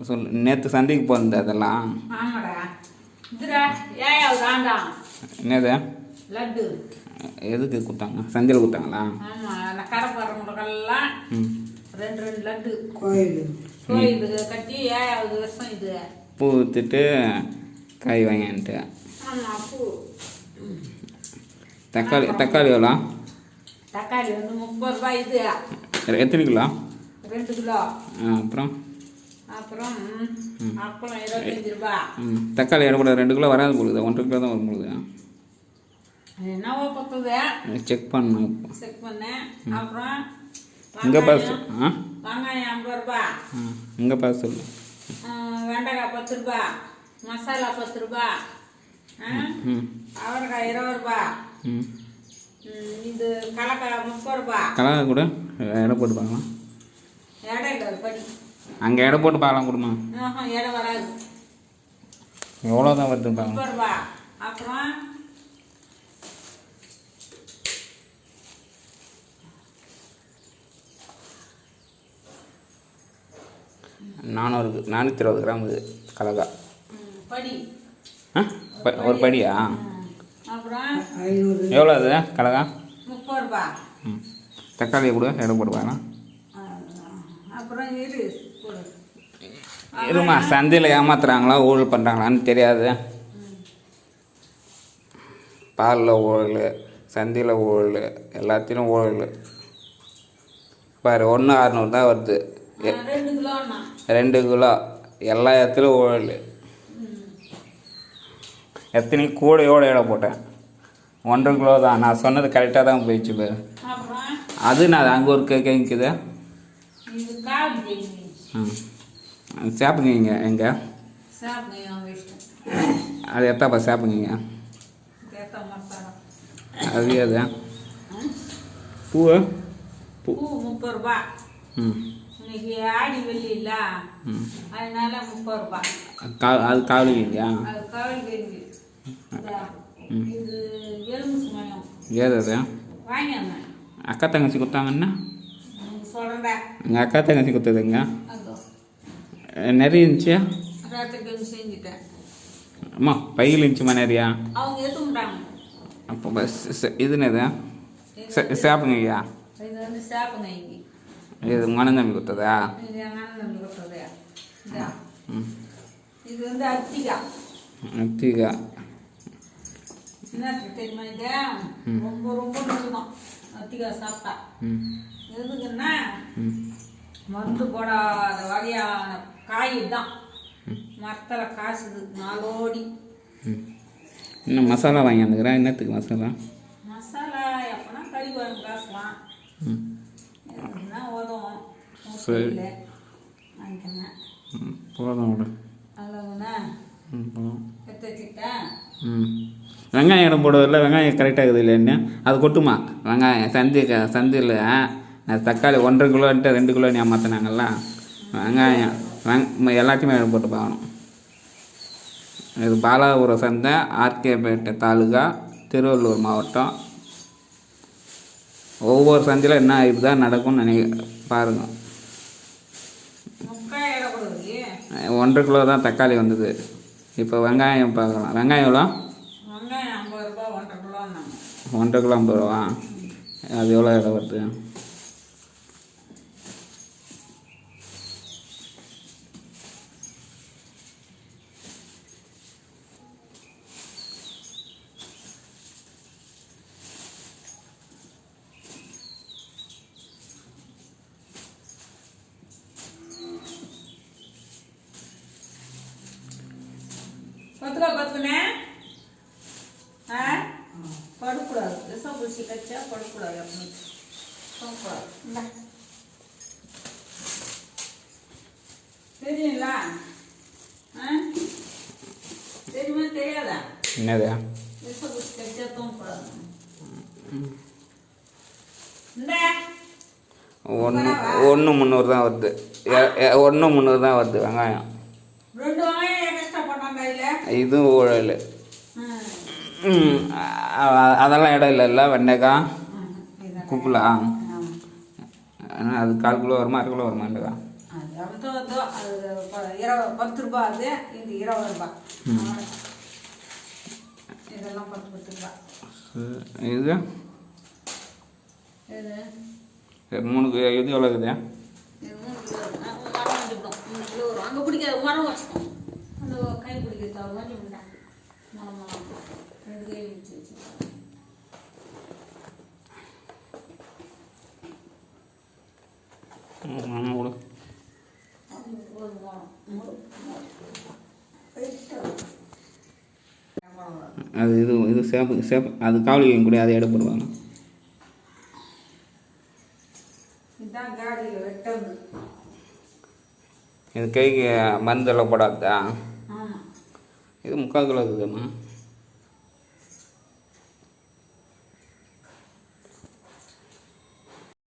சொல்லு. நேற்று சந்தைக்கு போனது அதெல்லாம். ஆமாடா. இதுடா ஏயாவது ஆண்டாம். என்னது? லட்டு. எதுக்கு கொடுத்தாங்க? சந்தையில் கொடுத்தாங்களா? ஆமாம், அந்த கடை போடுறவங்களுக்கெல்லாம் 2 லட்டு கோயிலுக்கு கட்டி ஏழாவது வருஷம் இது. பூ விற்றுட்டு காய் வாங்கிட்டு. ஆமாம், பூ. தக்காளி எவ்வளோ? தக்காளி வந்து 30 ரூபாய் இது. எத்தனை கிலோ? 2 கிலோ. அப்புறம் அப்புறம் அப்பளம் 25 ரூபா. தக்காளி கூட 2 கிலோ வராது போகுது, 1 கிலோ தான் வரும் போகுது. என்னவோ பத்துது. செக் பண்ணேன். அப்புறம் இங்கே பார்த்து வெங்காயம் 50 ரூபா. இங்கே பார்த்து சொல்லு. வெண்டைக்காய் 10 ரூபா. மசாலா 10 ரூபா. அவரைக்காய் 20 ரூபா. இது கலக்காய் 30 ரூபா. கலக்காய் கூட எடை போட்டு பார்க்கலாம். எடை இல்லை, படி. அங்கே எடை போட்டு பார்க்கலாம் கொடுமா. எடை வராது. எவ்வளோ தான் வருது பார்க்கலாம். 30 ரூபா. அப்புறம் 420 கிராம் இது கலக்கா. படி. ஒரு படியா? அப்புறம் எவ்வளோ அது கலக்கா? 30 ரூபா. தக்காளியை கூட எடை போட்டு பார்க்கலாம். அப்புறம் இருமா, சந்தையில் ஏமாத்துறாங்களா ஊழல் பண்ணுறாங்களான்னு தெரியாது. பாலில் ஊழல், சந்தையில் ஊழல், எல்லாத்திலும் ஊழல். பாரு, 1,600 தான் வருது. 2 கிலோ எல்லா இடத்துலையும் ஊழல். எத்தனை கூடையோடு எடை போட்டேன். 1 கிலோ தான். நான் சொன்னது கரெக்டாக தான் போயிடுச்சு பேர். அது நான் அங்கே ஒரு கேட்குது. சாப்பிடுங்க எங்கே? அது எத்தாப்பா சாப்பிடுங்க. அது அது பூ 30 ரூபா. இன்னைக்கு ஆடி வெள்ளி இல்ல, அதனால 30 ரூபா. அது காவலி இல்லையா? அது காவலி கேள்வி. இது எலும்பு சமயம். ஏது அது? வாங்க அக்கா தங்கச்சி கொடுத்தாங்கன்னா சொல்கிறேன். எங்கள் அக்கா தங்கச்சி கொடுத்ததுங்க நிறைய இருந்துச்சு. செஞ்சுட்டேன். அம்மா பையில் இருந்துச்சுமா நிறையா. அவங்க எடுத்துட்டாங்க. அப்போ பஸ் இதுன்னு எது சாப்பிடுங்க ஐயா? இது வந்து சாப்பிடுங்க. இது மனநம்பி கொடுத்ததா? இது மனநம்பி கொடுத்தது. இது வந்து அத்திகா. அத்திகா என்ன தெரியுமா? இது ரொம்ப ரொம்ப நல்லதான் அத்திகா சாப்பிட்டா. எதுக்குன்னா மருந்து போடாத வகையான காய் தான். மரத்தில் காசுது நாளோடி. இன்னும் மசாலா வாங்கி வந்துக்கிறேன். என்னத்துக்கு மசாலா? மசாலா எப்போனா கறி குழம்பு காசுலாம் எதுனா உதவும். சரி, வாங்கிக்கோங்க. போதும் விட. அவ்வளோண்ணா எடுத்து வச்சுக்கிட்டேன். வெங்காயம் இடம் போடுவதில்ல. வெங்காயம் கரெக்டாக இருக்குது இல்லைன்னு அது கொட்டுமா? வெங்காயம் சந்தையில் தக்காளி 1.5 கிலோன்ட்டு 2 கிலோ ஏமாத்தினாங்கல்ல. வெங்காயம் எல்லாத்தையுமே இடம் போட்டு பார்க்கணும். இது பாலாபுரம் சந்தை, ஆர்கேபேட்டை தாலுகா, திருவள்ளூர் மாவட்டம். ஒவ்வொரு சந்தையில் என்ன இதுதான் நடக்கும்னு பாருங்கள். 1.5 கிலோ தான் தக்காளி வந்தது. இப்போ வெங்காயம் பார்க்கலாம். வெங்காயம் எவ்வளோ? வெங்காயம் 50 ரூபா. 1.5 கிலோ. 1.5 கிலோ 50 ரூபா. அது எவ்வளோ இடம் வருது? பத்துனே படுக்கூடாது. விஷம் பூசி கச்சா படுக்கூடாது. அப்படின்னு தெரியுங்களா? தெரியுமா தெரியாதா? என்னது? விஷம் பூசி கச்சா தூங்கக்கூடாது. 1.300 தான் வருது. 1.300 தான் வருது வெங்காயம். 2 வெங்காயம் எக்ஸ்ட்ரா பண்ணாங்க. இதுவும் ஊழல். அதெல்லாம் இடம் இல்லைல்ல. வெண்டைக்காய் குப்பலா அது 1/4 கிலோ வருமா, 1/2 கிலோ வருமா? வெண்டைக்காய் தந்தோ அது 10 ரூபா, அது இது 20 ரூபா. இதெல்லாம் 10 ரூபா. இது இது 3 இது எவ்வளோ இருக்குதா? இது 3 கிலோ. மரம் வச்சுக்கணும். 3 கிலோ வரும். அங்கே பிடிக்காது, மரம் வச்சுக்கணும். அந்த கை பிடிக்கிறது அவங்க வாங்கி விட்டேன். மரம் 2 கை வச்சு கொடு. அது இது சேப்பு அது காவலி கூட அதை எடை போடுவாங்க. இதுதான் காடியில் வெட்டது. இது கைக்கு மருந்தெல்லாம் போடாதா? ஆமாம். இது 3/4 கிலோ இருக்குதும்மா.